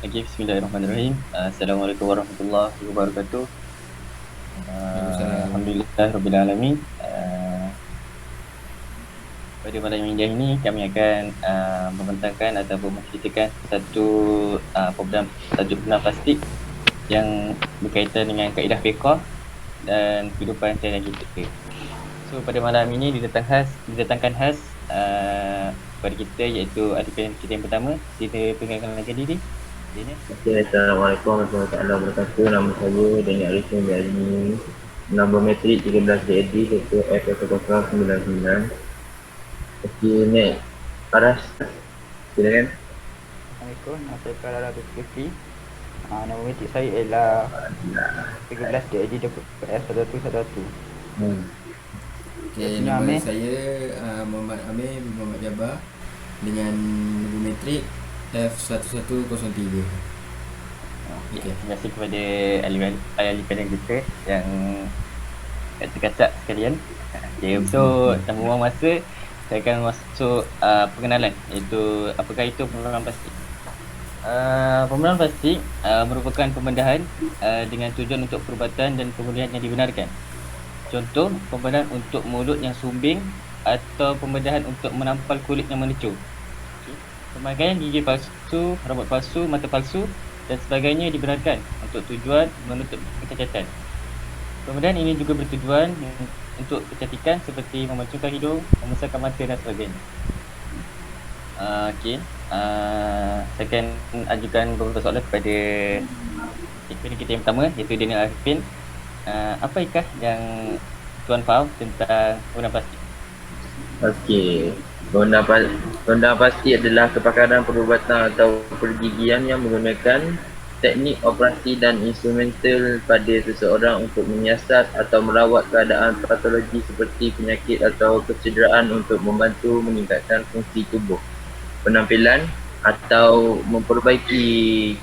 Okay, bismillahirrahmanirrahim. Assalamualaikum warahmatullahi wabarakatuh. Waalaikumsalam. Alhamdulillah Rabbil Alamin. Pada malam yang indah ini kami akan membentangkan ataupun menceritakan satu pembenahan plastik yang berkaitan dengan kaedah fiqh dan kehidupan seharian kita. So pada malam ini didatangkan khas kepada kita, iaitu ahli panel kita yang pertama. Sila perkenalkan diri. Dina. Okay, Assalamualaikum warahmatullahi wabarakatuh. Nama saya Daniel Arifin Jalini. Nombor metrik 13 JD, ketua F0099. Okey, next. Aras, silakan. Assalamualaikum, nama saya Farah Rabi Fikri. Nama metik saya ialah 13 DAG S1111. Hmm. Okay, Sini nama Amir. saya Muhammad Amir bin Muhammad Jabbar dengan nombor metrik F1103. Okay. Okay. Terima kasih kepada ahli panel kita yang kacak-kacak sekalian. Okay, untuk tanpa buang masa, saya akan masuk pengenalan, iaitu apakah itu pembedahan plastik. Pembedahan plastik merupakan pembedahan dengan tujuan untuk perubatan dan pemulihan yang dibenarkan. Contoh, pembedahan untuk mulut yang sumbing atau pembedahan untuk menampal kulit yang melecur. Pemakaian gigi palsu, rambut palsu, mata palsu dan sebagainya dibenarkan untuk tujuan menutup kecacatan. Pembedahan ini juga bertujuan untuk kecantikan seperti memancungkan hidung, membesarkan mata dan sebagainya. Okey. Saya akan ajukan beberapa soalan kepada kita yang pertama, iaitu Daniel Arifin. Apakah yang Tuan faham tentang penggunaan plastik? Okey. Pembedahan plastik adalah kepakaran perubatan atau pergigian yang menggunakan teknik operasi dan instrumental pada seseorang untuk menyiasat atau merawat keadaan patologi seperti penyakit atau kecederaan untuk membantu meningkatkan fungsi tubuh, penampilan atau memperbaiki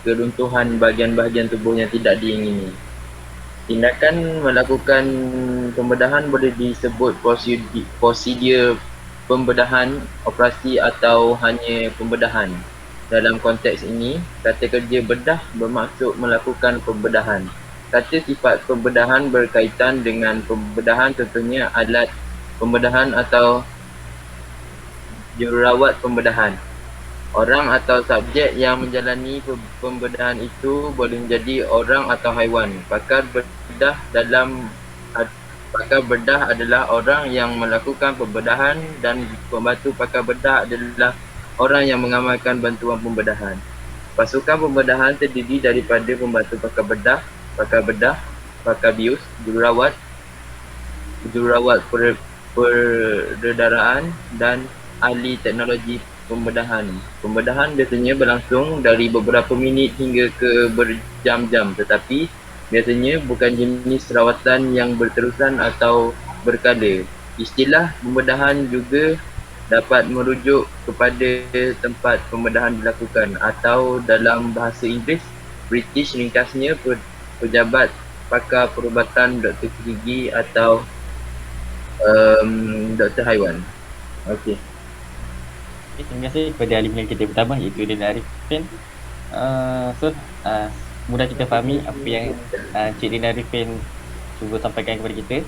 keruntuhan bahagian-bahagian tubuh yang tidak diingini. Tindakan melakukan pembedahan boleh disebut prosedur pembedahan, operasi atau hanya pembedahan. Dalam konteks ini, kata kerja bedah bermaksud melakukan pembedahan. Kata sifat pembedahan berkaitan dengan pembedahan, contohnya alat pembedahan atau jururawat pembedahan. Orang atau subjek yang menjalani pembedahan itu boleh menjadi orang atau haiwan. Pakar bedah adalah orang yang melakukan pembedahan dan pembantu pakar bedah adalah orang yang mengamalkan bantuan pembedahan. Pasukan pembedahan terdiri daripada pembantu pakar bedah, pakar bius, jururawat peredaraan dan ahli teknologi pembedahan. Pembedahan biasanya berlangsung dari beberapa minit hingga ke berjam-jam, tetapi biasanya bukan jenis rawatan yang berterusan atau berkala. Istilah pembedahan juga dapat merujuk kepada tempat pembedahan dilakukan atau dalam bahasa Inggeris, British ringkasnya pejabat pakar perubatan, doktor gigi atau doktor haiwan. Okey. Okay, terima kasih kepada ahli panel kita yang pertama, iaitu Daniel Arifin. Mudah kita fahami apa yang Cik Dina Arifin cuba sampaikan kepada kita.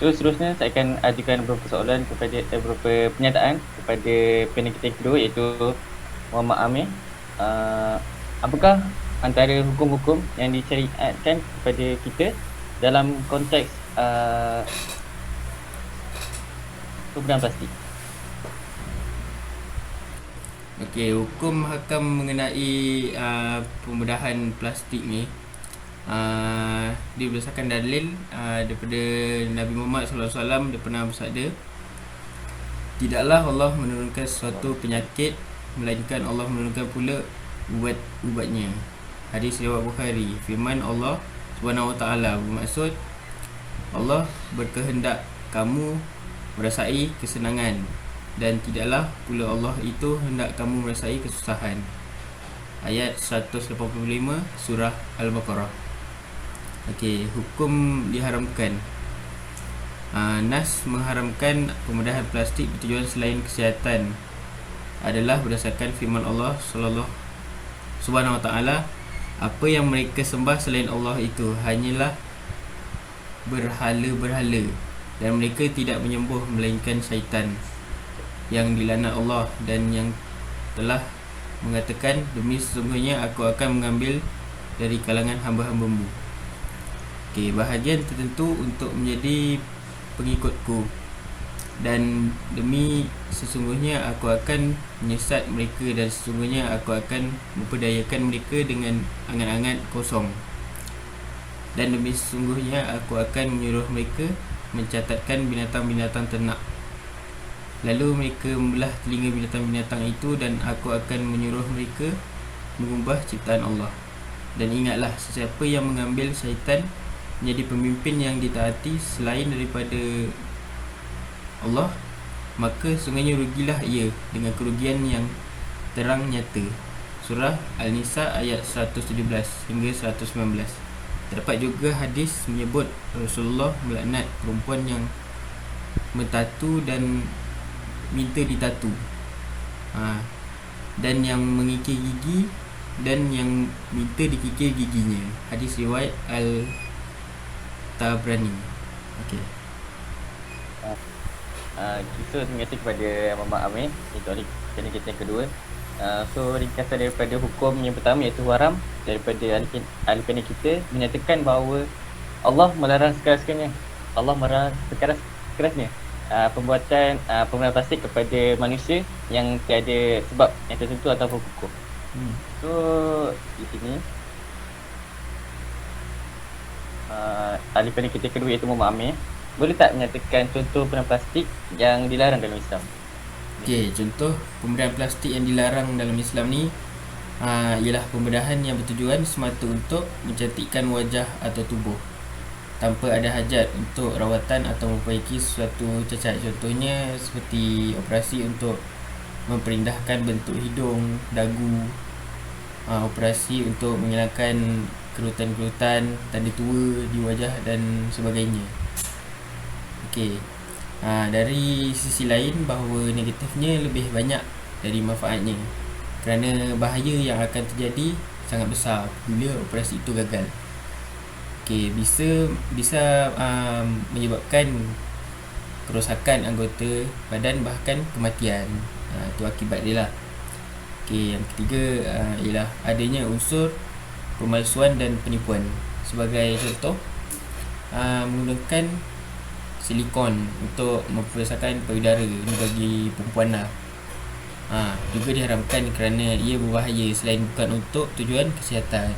So seterusnya saya akan ajukan beberapa soalan kepada beberapa pernyataan kepada panel kita yang kedua, iaitu Muhammad Amir. Apakah antara hukum-hukum yang disyariatkan kepada kita dalam konteks penggunaan plastik? Okey, hukum hakam mengenai pembedahan plastik ni dia berdasarkan dalil daripada Nabi Muhammad SAW. Dia pernah bersabda, tidaklah Allah menurunkan sesuatu penyakit melainkan Allah menurunkan pula ubat-ubatnya. Hadis riwayat Bukhari. Firman Allah Subhanahu Wa Taala bermaksud, Allah berkehendak kamu merasai kesenangan dan tidaklah pula Allah itu hendak kamu merasai kesusahan. Ayat 185 surah Al-Baqarah. Okey, hukum diharamkan. Nas mengharamkan pembedahan plastik bertujuan selain kesihatan adalah berdasarkan firman Allah sallallahu Subhanahu wa ta'ala, apa yang mereka sembah selain Allah itu hanyalah berhala-berhala, dan mereka tidak menyembah melainkan syaitan yang dilaknat Allah, dan yang telah mengatakan, demi sesungguhnya aku akan mengambil dari kalangan hamba-hambamu bahagian tertentu untuk menjadi pengikutku, dan demi sesungguhnya aku akan menyesat mereka, dan sesungguhnya aku akan memperdayakan mereka dengan angan-angan kosong, dan demi sesungguhnya aku akan menyuruh mereka mencatatkan binatang-binatang ternak, lalu mereka membelah telinga binatang-binatang itu, dan aku akan menyuruh mereka mengubah ciptaan Allah. Dan ingatlah, sesiapa yang mengambil syaitan menjadi pemimpin yang ditaati selain daripada Allah, maka sungguhnya rugilah ia dengan kerugian yang terang nyata. Surah Al-Nisa ayat 117 hingga 119. Terdapat juga hadis menyebut Rasulullah melaknat perempuan yang mentatu dan minta ditatu, dan yang mengikir gigi, dan yang minta dikikir giginya. Hadis riwayat Al-Tabrani. Okey. Kita terima kasih kepada Muhammad Amir. Itu channel kita yang kedua. So ringkasan daripada hukum yang pertama iaitu haram daripada ahli panel kita menyatakan bahawa Allah melarang sekeras-kerasnya, Allah melarang sekeras-kerasnya pembuatan penggunaan plastik kepada manusia yang tiada sebab yang tertentu ataupun kukuh. So di sini ahli panel kita kedua iaitu Muhammad Amir, boleh tak menyatakan contoh penggunaan plastik yang dilarang dalam Islam? Okey, contoh pembedahan plastik yang dilarang dalam Islam ni ialah pembedahan yang bertujuan semata untuk mencantikkan wajah atau tubuh tanpa ada hajat untuk rawatan atau memperbaiki sesuatu cacat. Contohnya seperti operasi untuk memperindahkan bentuk hidung, dagu, operasi untuk menghilangkan kerutan-kerutan, tanda tua di wajah dan sebagainya. Okey. Dari sisi lain, bahawa negatifnya lebih banyak dari manfaatnya, kerana bahaya yang akan terjadi sangat besar bila operasi itu gagal. Okey, bisa menyebabkan kerosakan anggota badan, bahkan kematian. Itu akibat dia lah. Okey, yang ketiga ialah adanya unsur pemalsuan dan penipuan. Sebagai contoh, menggunakan silikon untuk memperbesarkan payudara, ini bagi perempuan lah. Juga diharamkan kerana ia berbahaya selain bukan untuk tujuan kesihatan.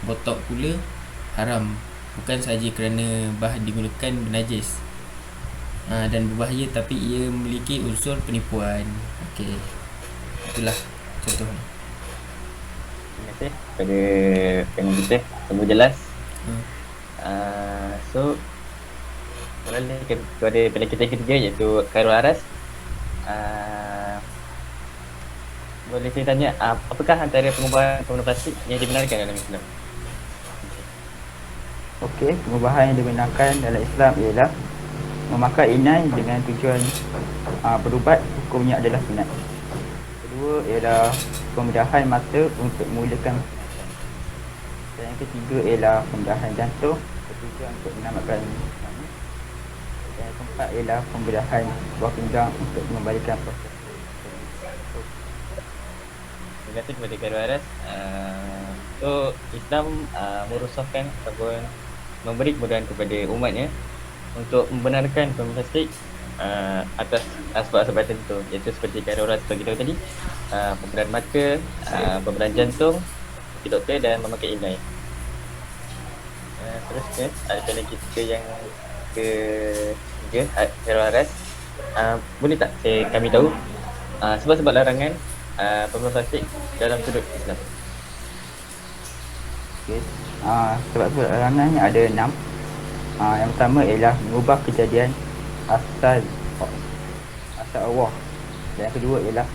Botok pula haram, bukan sahaja kerana bahan digunakan bernajis dan berbahaya, tapi ia memiliki unsur penipuan. Okey, itulah contohnya. Terima kasih kepada panel kita, semua jelas. So boleh kepada panel kita ketiga iaitu Khairul Aras. Boleh saya tanya, apakah antara pengubahan plastik yang dibenarkan dalam Islam? Okey, pengubahan yang dibenarkan dalam Islam ialah memakai inai dengan tujuan berubat, hukumnya adalah sunat. Kedua ialah pembedahan mata untuk memulakan. Dan yang ketiga ialah pembedahan jantung bertujuan untuk menyelamatkan. Dan yang keempat ialah pembedahan buah pinggang untuk mengembalikan proses. Terima kasih kepada Khairul Aras. So Islam merusakkan ataupun memberi kemudahan kepada umatnya untuk membenarkan penggunaan plastik atas sebab-sebab tertentu, iaitu seperti Khairul Aras bagi tahu tadi, pembedahan mata, pembedahan jantung, pergi doktor dan memakai inai. Terusnya ada kita yang ketiga, Khairul Aras. Boleh tak kami tahu sebab-sebab larangan penggunaan plastik dalam sudut Islam? Okay. Sebab-sebab larangannya ada 6. Yang pertama ialah mengubah kejadian asal Allah. Dan yang kedua ialah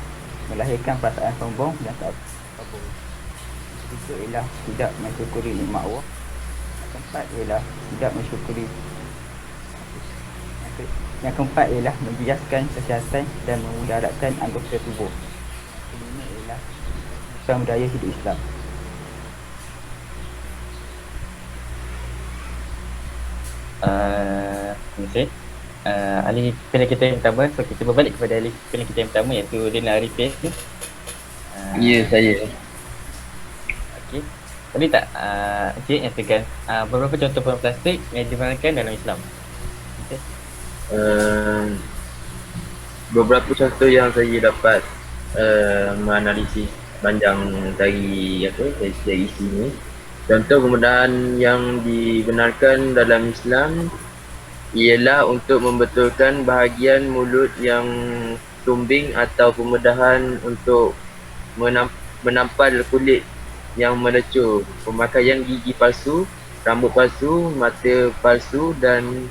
melahirkan perasaan sombong dan takabur. Yang ketiga ialah tidak mensyukuri nikmat Allah. Yang keempat ialah tidak mensyukuri. Yang keempat ialah membiaskan kesihatan dan memudaratkan anggota tubuh. Yang kelima ialah bukan budaya hidup Islam. Mesej ahli panel kita yang pertama. So kita berbalik kepada ahli panel kita yang pertama, iaitu Dina Arifin. Ya, saya. Okey. Boleh tak Encik nyatakan beberapa contoh pewarna plastik yang dibenarkan dalam Islam? Okay. Beberapa contoh yang saya dapat menganalisis panjang dari dari isi ni. Contoh penggunaan yang dibenarkan dalam Islam ialah untuk membetulkan bahagian mulut yang tumbing atau pembedahan untuk menampal kulit yang melecur, pemakaian gigi palsu, rambut palsu, mata palsu dan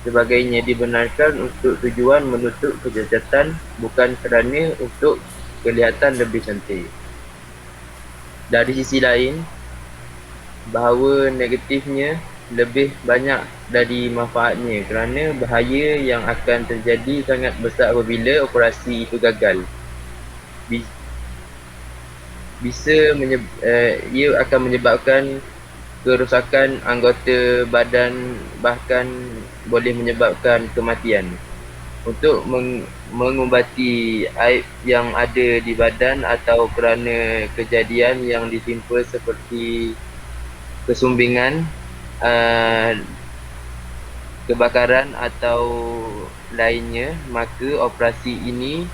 sebagainya dibenarkan untuk tujuan menutup kecacatan, bukan kerana untuk kelihatan lebih cantik. Dari sisi lain, bahawa negatifnya lebih banyak dari manfaatnya kerana bahaya yang akan terjadi sangat besar apabila operasi itu gagal. Ia akan menyebabkan kerosakan anggota badan, bahkan boleh menyebabkan kematian. Untuk mengubati aib yang ada di badan atau kerana kejadian yang ditimpa seperti kesumbingan, kebakaran atau lainnya, maka operasi ini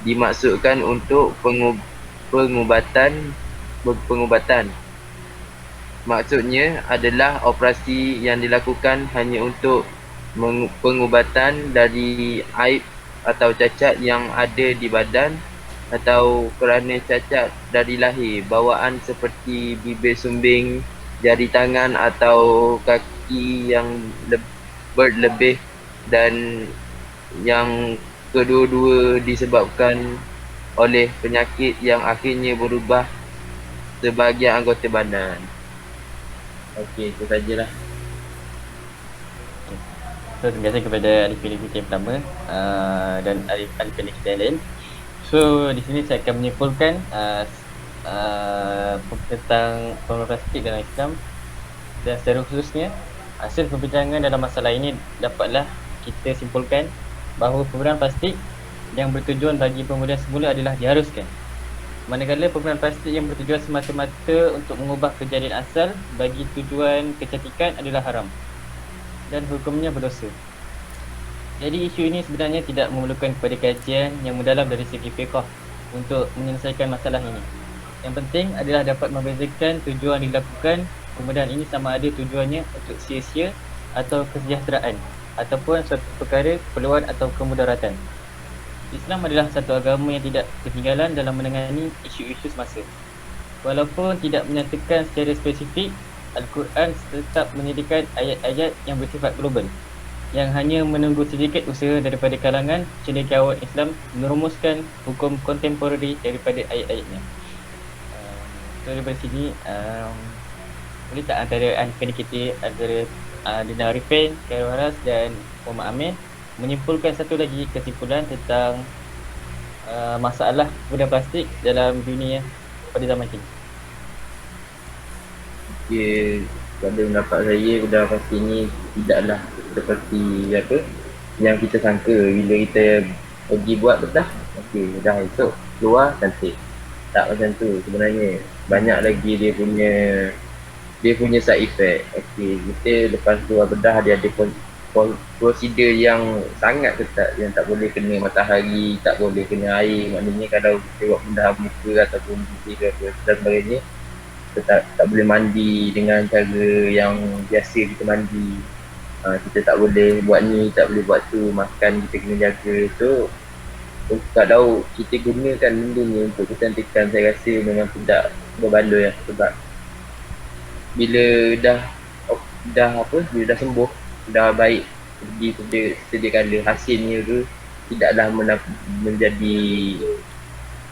dimaksudkan untuk pengubatan. Maksudnya adalah operasi yang dilakukan hanya untuk pengubatan dari aib atau cacat yang ada di badan atau kerana cacat dari lahir, bawaan seperti bibir sumbing, jari tangan atau kaki yang berlebih, dan yang kedua-dua disebabkan oleh penyakit yang akhirnya berubah sebahagian anggota badan. Okey, itu sajalah. So terima kasih kepada ahli panel kita yang pertama dan ahli panel kita yang lain. So di sini saya akan menyimpulkan tentang pewarna plastik dalam Islam, dan secara khususnya hasil perbincangan dalam masalah ini dapatlah kita simpulkan bahawa penggunaan plastik yang bertujuan bagi pemulihan semula adalah diharuskan, manakala penggunaan plastik yang bertujuan semata-mata untuk mengubah kejadian asal bagi tujuan kecantikan adalah haram dan hukumnya berdosa. Jadi isu ini sebenarnya tidak memerlukan kepada kajian yang mendalam dari segi fiqh untuk menyelesaikan masalah ini. Yang penting adalah dapat membezakan tujuan dilakukan penggunaan ini, sama ada tujuannya untuk sia-sia atau kesejahteraan ataupun suatu perkara keperluan atau kemudaratan. Islam adalah satu agama yang tidak ketinggalan dalam menangani isu-isu semasa. Walaupun tidak menyatakan secara spesifik, Al-Quran tetap menyediakan ayat-ayat yang bersifat global yang hanya menunggu sedikit usaha daripada kalangan cendekiawan Islam merumuskan hukum kontemporari daripada ayat-ayatnya. So daripada sini boleh tak antara ahli kita, antara Dina Arifin, Khairul Waras dan Muhammad Amin menyimpulkan satu lagi kesimpulan tentang masalah penggunaan plastik dalam dunia pada zaman kini? Okay, pada pendapat saya, penggunaan plastik ni tidaklah seperti apa yang kita sangka bila kita pergi buat betul. Okey, dah esok keluar cantik. Tak macam tu sebenarnya. Banyak lagi dia punya side effect. Okey, kita lepas keluar bedah dia ada prosedur yang sangat ketat, yang tak boleh kena matahari, tak boleh kena air. Maknanya kalau kita buat bedah muka ataupun gigi ke apa dan sebagainya, kita tak boleh mandi dengan cara yang biasa kita mandi. Kita tak boleh buat ni, tak boleh buat tu, makan kita kena jaga. So kalau kita gunakan benda ni untuk kecantikan, saya rasa memang tidak berbaloi lah. Sebab bila dah bila dah sembuh, dah baik pergi sedia kala, hasilnya tu tidaklah menjadi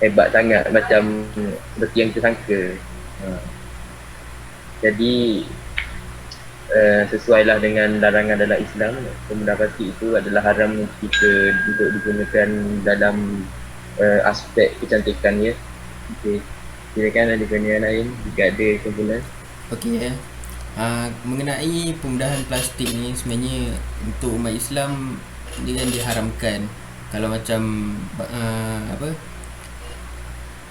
hebat sangat macam seperti yang kita sangka. Jadi sesuailah dengan larangan dalam Islam, penggunaan plastik itu adalah haram jika digunakan dalam aspek kecantikan ya. Okey, silakan ada panel lain jika ada kumpulan. Okey Mengenai pembedahan plastik ni, sebenarnya untuk umat Islam dia kan diharamkan. Kalau macam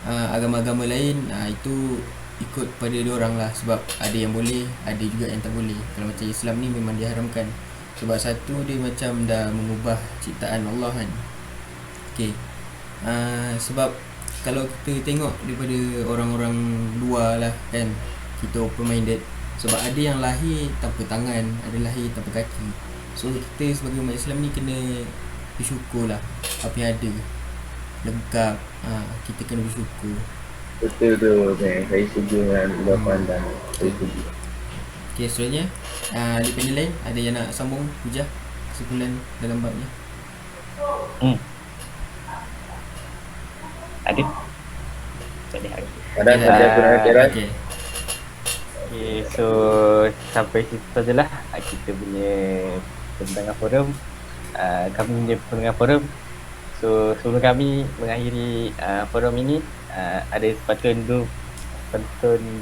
agama-agama lain, itu ikut pada diorang lah, sebab ada yang boleh, ada juga yang tak boleh. Kalau macam Islam ni memang diharamkan, sebab satu, dia macam dah mengubah ciptaan Allah kan. Okay. Sebab kalau kita tengok daripada orang-orang luar lah kan, kita open minded. Sebab ada yang lahir tanpa tangan, ada lahir tanpa kaki. So kita sebagai umat Islam ni kena bersyukur lah apa yang ada lengkap. Kita kena bersyukur. Betul tu, saya setuju dengan jawapan dan saya setuju. Okay, seterusnya di panel lain ada yang nak sambung hujah kesimpulan dalam bab ni? Ada? Tak ada. Ada saja kurang ajaran. Okay. Okay, so sampai situ sajalah kita punya pembinaan forum. Kami punya pembinaan forum. So sebelum kami mengakhiri forum ini, ada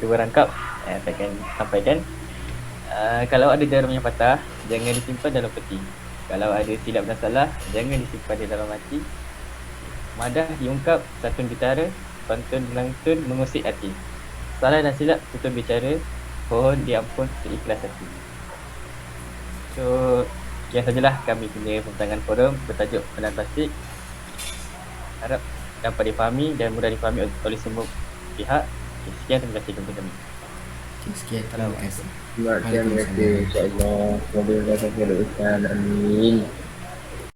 dua rangkap saya akan sampaikan. Kalau ada jarum yang patah, jangan disimpan dalam peti. Kalau ada silap dan salah, jangan disimpan di dalam hati. Madah diungkap, santun bicara, pantun melantun mengusik hati. Salah dan silap tutur bicara, mohon diampun seikhlas hati. So yang sajalah kami punya pembentangan forum bertajuk pembedahan plastik. Harap dapat difahami dan mudah difahami oleh semua pihak. Okay, sekian, terima kasih kepada kami. Okay, sekian, terima kasih. Terima kasih, insyaAllah. Semoga berkata kepada Ustaz. Amin.